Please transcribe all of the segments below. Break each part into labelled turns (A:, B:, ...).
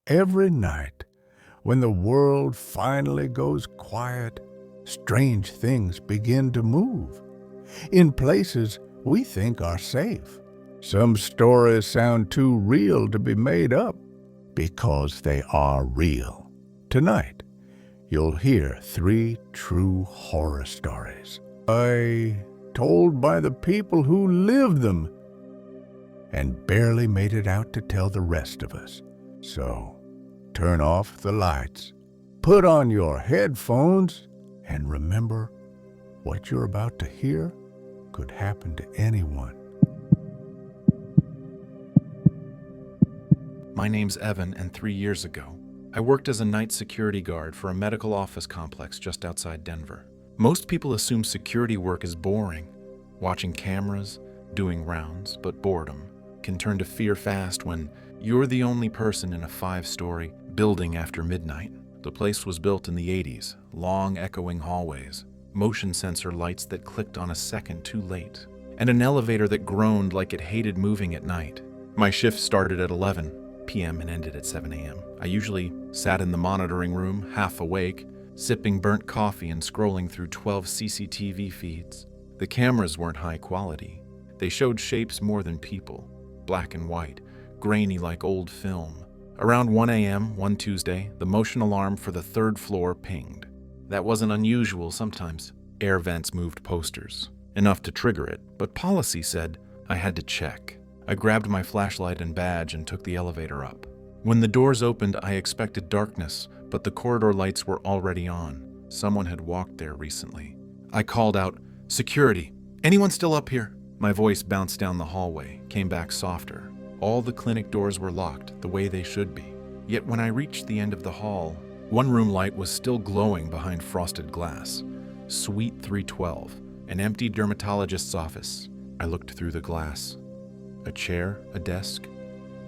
A: Every night, when the world finally goes quiet, strange things begin to move in places we think are safe. Some stories sound too real to be made up because they are real. Tonight, you'll hear 3 true horror stories. Told by the people who lived them and barely made it out to tell the rest of us. So, turn off the lights, put on your headphones, and remember, what you're about to hear could happen to anyone.
B: My name's Evan, and 3 years ago, I worked as a night security guard for a medical office complex just outside Denver. Most people assume security work is boring, watching cameras, doing rounds, but boredom can turn to fear fast when you're the only person in a 5-story building after midnight. The place was built in the 80s, long echoing hallways, motion sensor lights that clicked on a second too late, and an elevator that groaned like it hated moving at night. My shift started at 11 p.m. and ended at 7 a.m. I usually sat in the monitoring room, half awake, sipping burnt coffee and scrolling through 12 CCTV feeds. The cameras weren't high quality. They showed shapes more than people, black and white, grainy like old film. Around 1 a.m. one Tuesday, the motion alarm for the 3rd floor pinged. That wasn't unusual. Sometimes air vents moved posters, enough to trigger it, but policy said I had to check. I grabbed my flashlight and badge and took the elevator up. When the doors opened, I expected darkness, but the corridor lights were already on. Someone had walked there recently. I called out, "Security! Anyone still up here?" My voice bounced down the hallway, came back softer. All the clinic doors were locked, the way they should be. Yet when I reached the end of the hall, one room light was still glowing behind frosted glass. Suite 312, an empty dermatologist's office. I looked through the glass. A chair, a desk,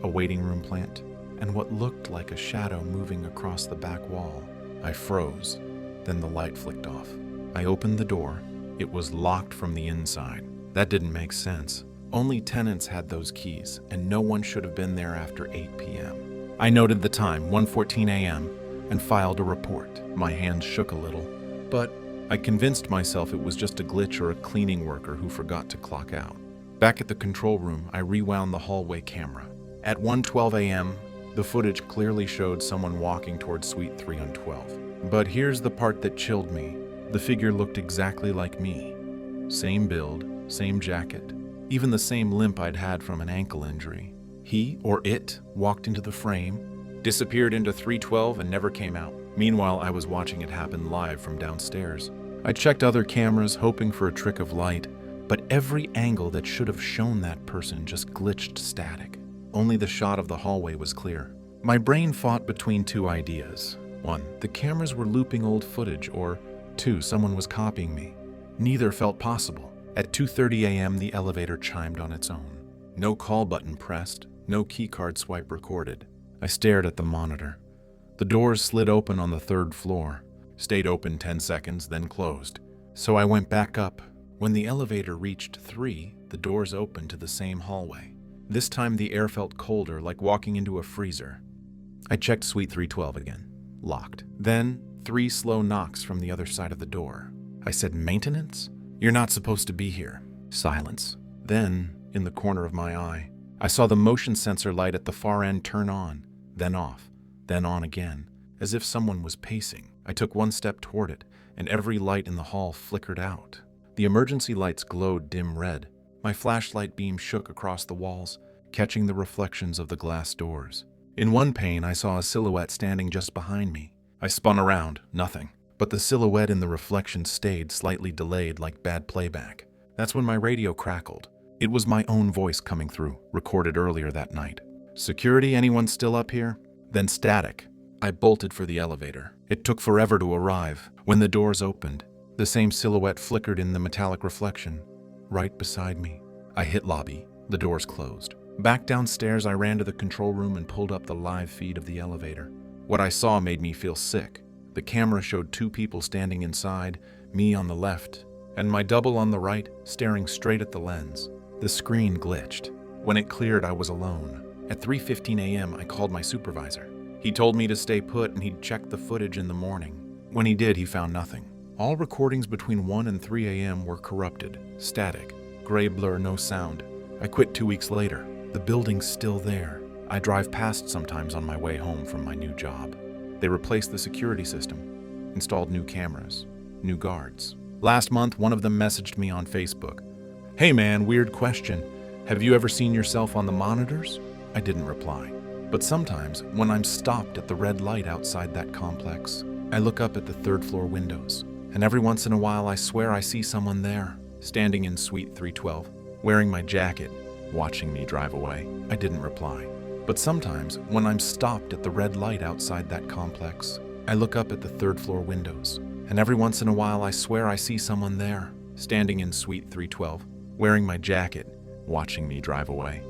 B: a waiting room plant, and what looked like a shadow moving across the back wall. I froze, then the light flicked off. I opened the door. It was locked from the inside. That didn't make sense. Only tenants had those keys, and no one should have been there after 8 p.m. I noted the time, 1:14 a.m., and filed a report. My hands shook a little, but I convinced myself it was just a glitch or a cleaning worker who forgot to clock out. Back at the control room, I rewound the hallway camera. At 1:12 a.m., the footage clearly showed someone walking towards Suite 312. But here's the part that chilled me. The figure looked exactly like me. Same build, same jacket, even the same limp I'd had from an ankle injury. He, or it, walked into the frame, disappeared into 312 and never came out. Meanwhile, I was watching it happen live from downstairs. I checked other cameras, hoping for a trick of light, but every angle that should have shown that person just glitched static. Only the shot of the hallway was clear. My brain fought between 2 ideas. 1, the cameras were looping old footage, or 2, someone was copying me. Neither felt possible. At 2:30 a.m., the elevator chimed on its own. No call button pressed, no keycard swipe recorded. I stared at the monitor. The doors slid open on the 3rd floor, stayed open 10 seconds, then closed. So I went back up. When the elevator reached 3, the doors opened to the same hallway. This time the air felt colder, like walking into a freezer. I checked Suite 312 again. Locked. Then 3 slow knocks from the other side of the door. I said, "Maintenance? You're not supposed to be here." Silence. Then, in the corner of my eye, I saw the motion sensor light at the far end turn on, then off, then on again, as if someone was pacing. I took 1 step toward it, and every light in the hall flickered out. The emergency lights glowed dim red. My flashlight beam shook across the walls, catching the reflections of the glass doors. In one pane, I saw a silhouette standing just behind me. I spun around, nothing. But the silhouette in the reflection stayed, slightly delayed, like bad playback. That's when my radio crackled. It was my own voice coming through, recorded earlier that night. "Security, anyone still up here?" Then static. I bolted for the elevator. It took forever to arrive. When the doors opened, the same silhouette flickered in the metallic reflection, right beside me. I hit lobby. The doors closed. Back downstairs, I ran to the control room and pulled up the live feed of the elevator. What I saw made me feel sick. The camera showed 2 people standing inside, me on the left, and my double on the right, staring straight at the lens. The screen glitched. When it cleared, I was alone. At 3:15 a.m., I called my supervisor. He told me to stay put and he'd check the footage in the morning. When he did, he found nothing. All recordings between 1 and 3 a.m. were corrupted, static, gray blur, no sound. I quit 2 weeks later. The building's still there. I drive past sometimes on my way home from my new job. They replaced the security system, installed new cameras, new guards. Last month, one of them messaged me on Facebook. "Hey man, weird question. Have you ever seen yourself on the monitors?" I didn't reply. But sometimes, when I'm stopped at the red light outside that complex, I look up at the third-floor windows, and every once in a while I swear I see someone there, standing in Suite 312, wearing my jacket, watching me drive away. I didn't reply. But sometimes, when I'm stopped at the red light outside that complex, I look up at the third-floor windows, and every once in a while I swear I see someone there, standing in Suite 312, wearing my jacket, watching me drive away.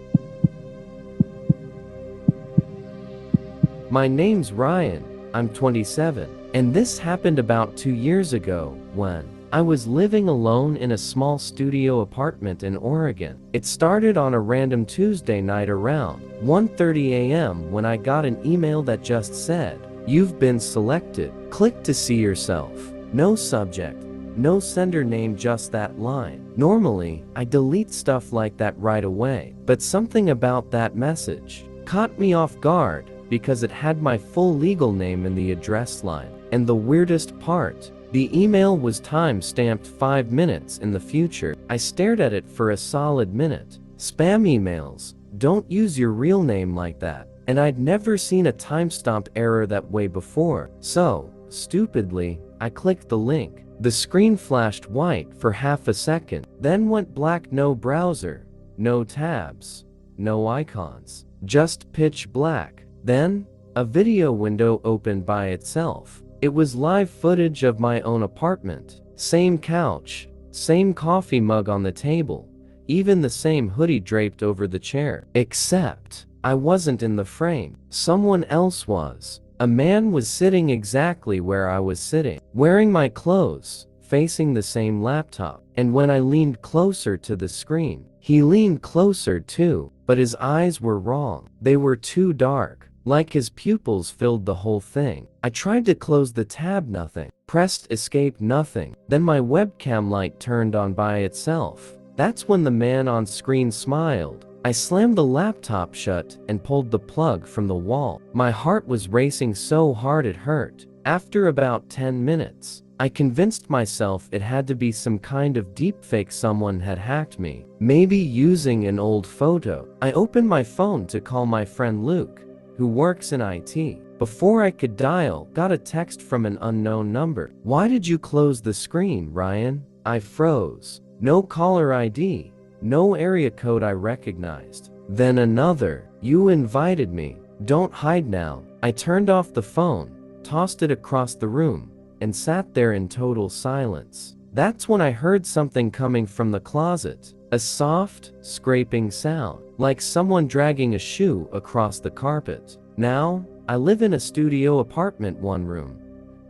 C: My name's Ryan, I'm 27, and this happened about 2 years ago when I was living alone in a small studio apartment in Oregon. It started on a random Tuesday night around 1:30 a.m. when I got an email that just said, "You've been selected. Click to see yourself." No subject, no sender name, just that line. Normally, I delete stuff like that right away, but something about that message caught me off guard because it had my full legal name in the address line. And the weirdest part, the email was time-stamped 5 minutes in the future. I stared at it for a solid minute. Spam emails, don't use your real name like that. And I'd never seen a timestamp error that way before. So, stupidly, I clicked the link. The screen flashed white for half a second, then went black. No browser, no tabs, no icons, just pitch black. Then, a video window opened by itself. It was live footage of my own apartment. Same couch, same coffee mug on the table, even the same hoodie draped over the chair. Except, I wasn't in the frame. Someone else was. A man was sitting exactly where I was sitting, wearing my clothes, facing the same laptop. And when I leaned closer to the screen, he leaned closer too, but his eyes were wrong. They were too dark. Like his pupils filled the whole thing. I tried to close the tab, nothing. Pressed escape, nothing. Then my webcam light turned on by itself. That's when the man on screen smiled. I slammed the laptop shut and pulled the plug from the wall. My heart was racing so hard it hurt. After about 10 minutes, I convinced myself it had to be some kind of deepfake. Someone had hacked me, maybe using an old photo. I opened my phone to call my friend Luke, who works in IT. Before I could dial, got a text from an unknown number. "Why did you close the screen, Ryan?" I froze. No caller ID, no area code I recognized. Then another, "You invited me. Don't hide now." I turned off the phone, tossed it across the room, and sat there in total silence. That's when I heard something coming from the closet. A soft, scraping sound, like someone dragging a shoe across the carpet. Now, I live in a studio apartment, 1 room,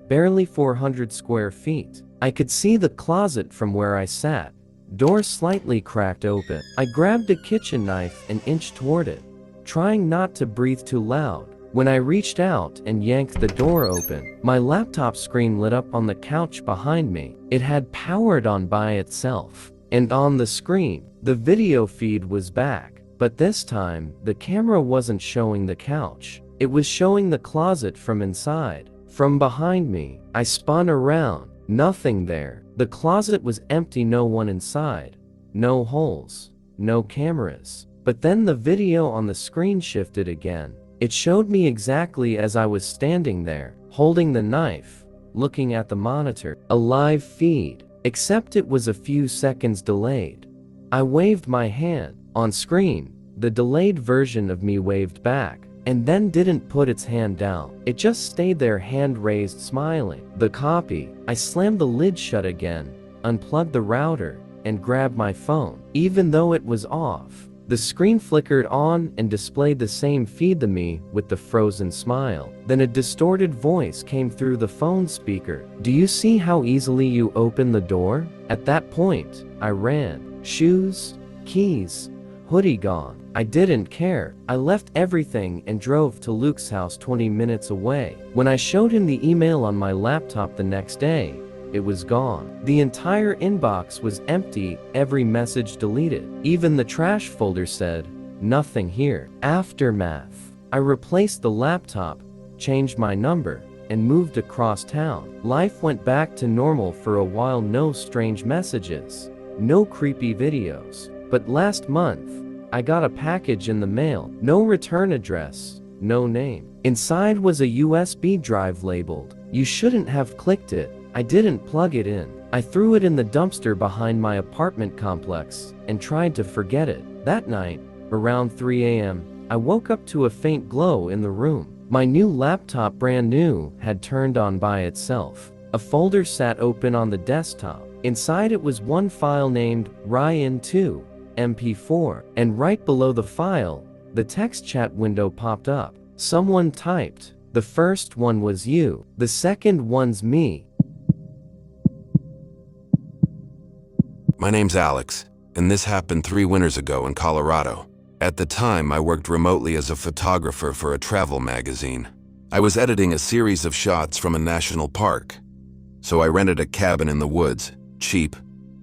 C: barely 400 square feet. I could see the closet from where I sat. Door slightly cracked open. I grabbed a kitchen knife and inched toward it, trying not to breathe too loud. When I reached out and yanked the door open, my laptop screen lit up on the couch behind me. It had powered on by itself. And on the screen, the video feed was back. But this time, the camera wasn't showing the couch. It was showing the closet from inside. From behind me, I spun around. Nothing there. The closet was empty, no one inside. No holes, no cameras. But then the video on the screen shifted again. It showed me exactly as I was standing there, holding the knife, looking at the monitor. A live feed. Except it was a few seconds delayed. I waved my hand. On screen, the delayed version of me waved back, and then didn't put its hand down. It just stayed there, hand raised, smiling. The copy. I slammed the lid shut again, unplugged the router, and grabbed my phone. Even though it was off, the screen flickered on and displayed the same feed to me with the frozen smile. Then a distorted voice came through the phone speaker. "Do you see how easily you open the door?" At that point, I ran. Shoes, keys, hoodie gone. I didn't care. I left everything and drove to Luke's house 20 minutes away. When I showed him the email on my laptop the next day, it was gone. The entire inbox was empty, every message deleted. Even the trash folder said, "Nothing here." Aftermath. I replaced the laptop, changed my number, and moved across town. Life went back to normal for a while. No strange messages, no creepy videos. But last month, I got a package in the mail. No return address, no name. Inside was a USB drive labeled, "You shouldn't have clicked it." I didn't plug it in. I threw it in the dumpster behind my apartment complex and tried to forget it. That night, around 3 a.m., I woke up to a faint glow in the room. My new laptop, brand new, had turned on by itself. A folder sat open on the desktop. Inside it was one file named Ryan2 MP4, and right below the file, the text chat window popped up. Someone typed, "The first one was you, the second one's me."
D: My name's Alex, and this happened 3 winters ago in Colorado. At the time, I worked remotely as a photographer for a travel magazine. I was editing a series of shots from a national park. So I rented a cabin in the woods, cheap,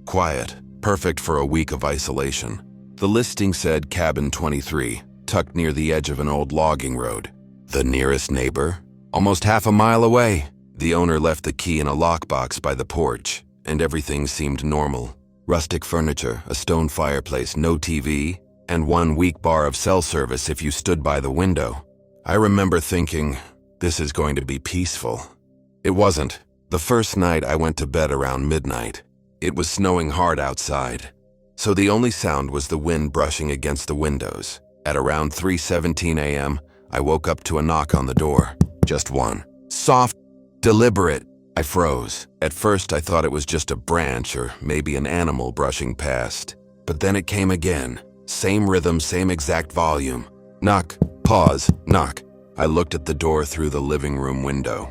D: quiet, perfect for a week of isolation. The listing said Cabin 23, tucked near the edge of an old logging road. The nearest neighbor? Almost half a mile away. The owner left the key in a lockbox by the porch, and everything seemed normal. Rustic furniture, a stone fireplace, no TV, and one weak bar of cell service if you stood by the window. I remember thinking, this is going to be peaceful. It wasn't. The first night I went to bed around midnight. It was snowing hard outside, so the only sound was the wind brushing against the windows. At around 3:17 a.m., I woke up to a knock on the door. Just one. Soft, deliberate. I froze. At first I thought it was just a branch or maybe an animal brushing past. But then it came again. Same rhythm, same exact volume. Knock, pause, knock. I looked at the door through the living room window.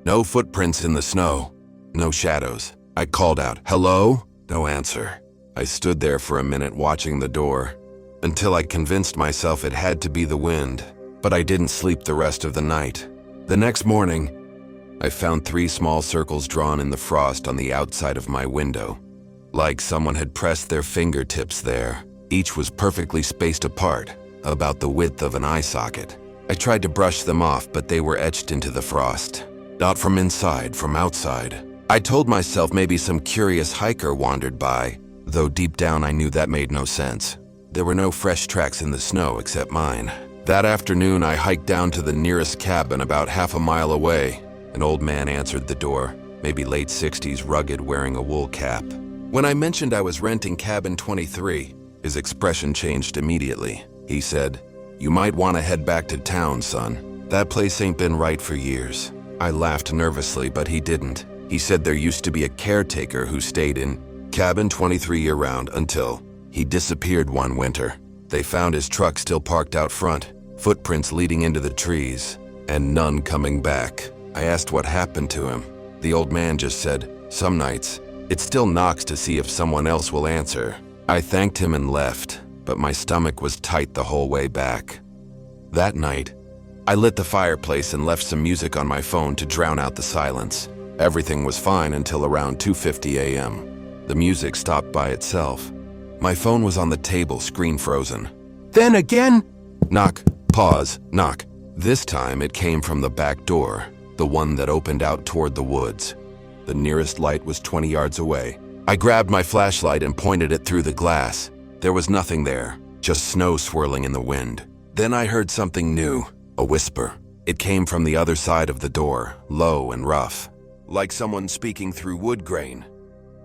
D: No footprints in the snow. No shadows. I called out, "Hello?" No answer. I stood there for a minute watching the door until I convinced myself it had to be the wind. But I didn't sleep the rest of the night. The next morning, I found 3 small circles drawn in the frost on the outside of my window, like someone had pressed their fingertips there. Each was perfectly spaced apart, about the width of an eye socket. I tried to brush them off, but they were etched into the frost. Not from inside, from outside. I told myself maybe some curious hiker wandered by, though deep down I knew that made no sense. There were no fresh tracks in the snow except mine. That afternoon, I hiked down to the nearest cabin about half a mile away. An old man answered the door, maybe late 60s, rugged, wearing a wool cap. When I mentioned I was renting Cabin 23, his expression changed immediately. He said, "You might want to head back to town, son. That place ain't been right for years." I laughed nervously, but he didn't. He said there used to be a caretaker who stayed in Cabin 23 year-round until he disappeared one winter. They found his truck still parked out front, footprints leading into the trees, and none coming back. I asked what happened to him. The old man just said, "Some nights, it still knocks to see if someone else will answer." I thanked him and left, but my stomach was tight the whole way back. That night, I lit the fireplace and left some music on my phone to drown out the silence. Everything was fine until around 2:50 a.m. The music stopped by itself. My phone was on the table, screen frozen. Then again! Knock, pause, knock. This time it came from the back door, the one that opened out toward the woods. The nearest light was 20 yards away. I grabbed my flashlight and pointed it through the glass. There was nothing there, just snow swirling in the wind. Then I heard something new, a whisper. It came from the other side of the door, low and rough, like someone speaking through wood grain.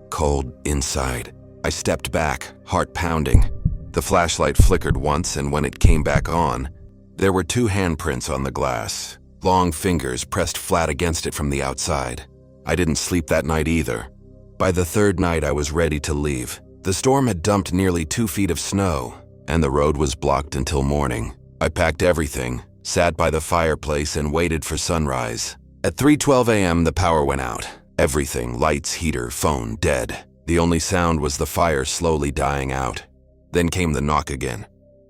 D: Cold inside. I stepped back, heart pounding. The flashlight flickered once, and when it came back on, there were 2 handprints on the glass, long fingers pressed flat against it from the outside. I didn't sleep that night either. By the 3rd night, I was ready to leave. The storm had dumped nearly 2 feet of snow, and the road was blocked until morning. I packed everything, sat by the fireplace, and waited for sunrise. At 3:12 a.m., the power went out. Everything, lights, heater, phone, dead. The only sound was the fire slowly dying out. Then came the knock again.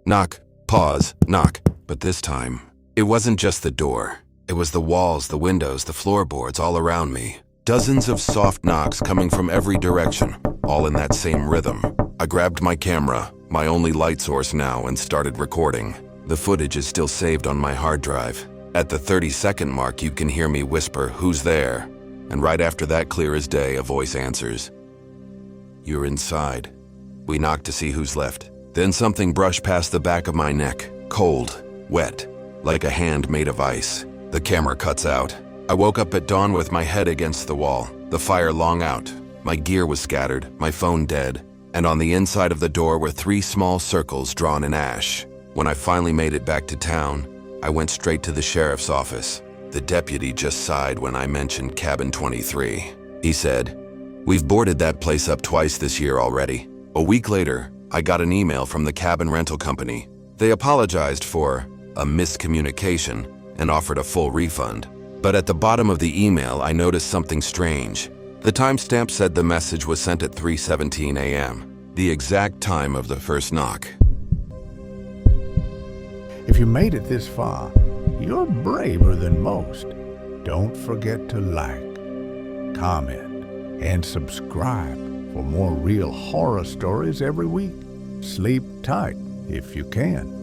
D: Knock, pause, knock. But this time, it wasn't just the door. It was the walls, the windows, the floorboards all around me. Dozens of soft knocks coming from every direction, all in that same rhythm. I grabbed my camera, my only light source now, and started recording. The footage is still saved on my hard drive. At the 30-second mark, you can hear me whisper, "Who's there?" And right after that, clear as day, a voice answers, "You're inside." We knocked to see who's left. Then something brushed past the back of my neck, cold, wet, like a hand made of ice. The camera cuts out. I woke up at dawn with my head against the wall, the fire long out. My gear was scattered, my phone dead, and on the inside of the door were 3 small circles drawn in ash. When I finally made it back to town, I went straight to the sheriff's office. The deputy just sighed when I mentioned Cabin 23. He said, "We've boarded that place up twice this year already." A week later, I got an email from the cabin rental company. They apologized for a miscommunication and offered a full refund. But at the bottom of the email, I noticed something strange. The timestamp said the message was sent at 3:17 a.m., the exact time of the first knock.
A: If you made it this far, you're braver than most. Don't forget to like, comment, and subscribe for more real horror stories every week. Sleep tight if you can.